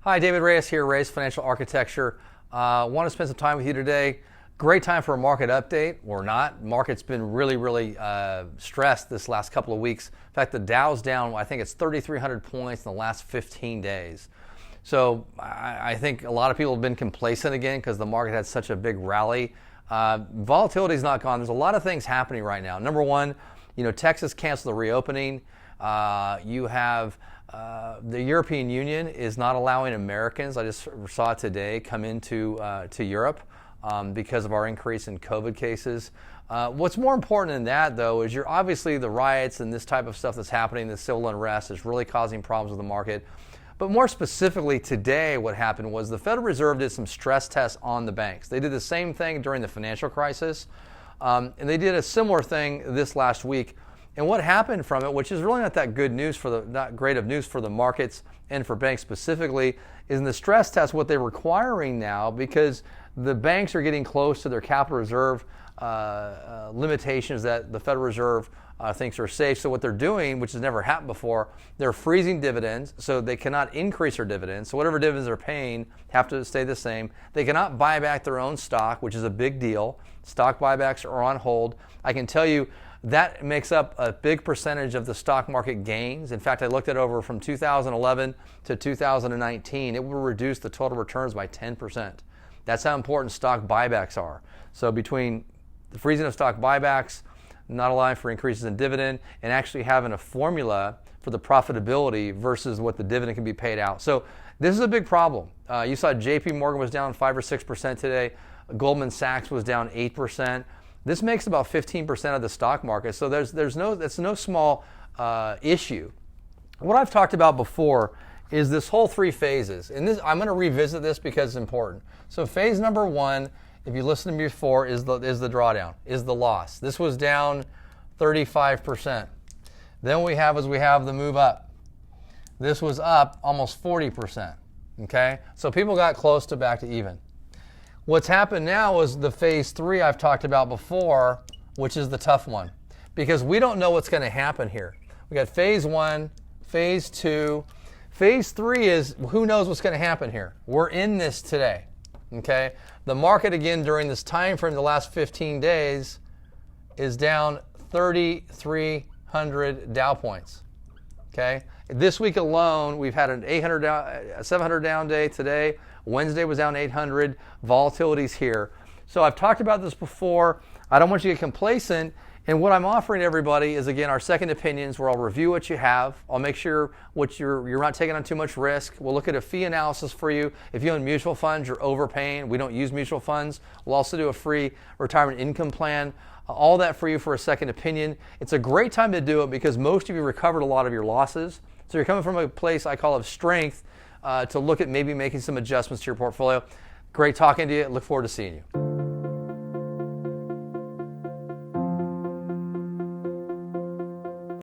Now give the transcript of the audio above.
Hi, David Reyes here, Reyes Financial Architecture. Want to spend some time with you today. Great time for a market update, or not. Market's been really stressed this last couple of weeks. In fact, the Dow's down, I think it's 3,300 points in the last 15 days. So I think a lot of people have been complacent again because the market had such a big rally. Volatility's not gone. There's a lot of things happening right now. Number one, Texas canceled the reopening. You have the European Union is not allowing Americans, I just saw today, come into to Europe because of our increase in COVID cases. What's more important than that, though, is obviously the riots and this type of stuff that's happening, the civil unrest is really causing problems with the market. But more specifically today, what happened was the Federal Reserve did some stress tests on the banks. They did the same thing during the financial crisis, and they did a similar thing this last week. And what happened from it, which is really not that good news not great of news for the markets and for banks specifically, is in the stress test what they're requiring now, because the banks are getting close to their capital reserve limitations that the Federal Reserve thinks are safe. So what they're doing, which has never happened before, they're freezing dividends, so they cannot increase their dividends. So whatever dividends they're paying have to stay the same. They cannot buy back their own stock, which is a big deal. Stock buybacks are on hold. I can tell you that makes up a big percentage of the stock market gains. In fact, I looked at over from 2011 to 2019. It will reduce the total returns by 10%. That's how important stock buybacks are. So between the freezing of stock buybacks, not allowing for increases in dividend, and actually having a formula for the profitability versus what the dividend can be paid out. So this is a big problem. You saw JP Morgan was down 5 or 6% today. Goldman Sachs was down 8%. This makes about 15% of the stock market, so that's no small issue. What I've talked about before is this whole three phases, and I'm going to revisit this because it's important. So phase number one, if you listened to me before, is the drawdown, is the loss. This was down 35%. Then what we have the move up. This was up almost 40%. Okay, so people got close to back to even. What's happened now is the phase three I've talked about before, which is the tough one, because we don't know what's going to happen here. We got phase one, phase two. Phase three is who knows what's going to happen here. We're in this today. Okay, the market again during this time frame, the last 15 days, is down 3,300 Dow points. Okay, this week alone we've had an 700 down day today. Wednesday was down 800. Volatility's here. So I've talked about this before. I don't want you to get complacent. And what I'm offering everybody is, again, our second opinions, where I'll review what you have. I'll make sure you're not taking on too much risk. We'll look at a fee analysis for you. If you own mutual funds, you're overpaying. We don't use mutual funds. We'll also do a free retirement income plan. All that for you for a second opinion. It's a great time to do it because most of you recovered a lot of your losses. So you're coming from a place I call of strength to look at maybe making some adjustments to your portfolio. Great talking to you. Look forward to seeing you.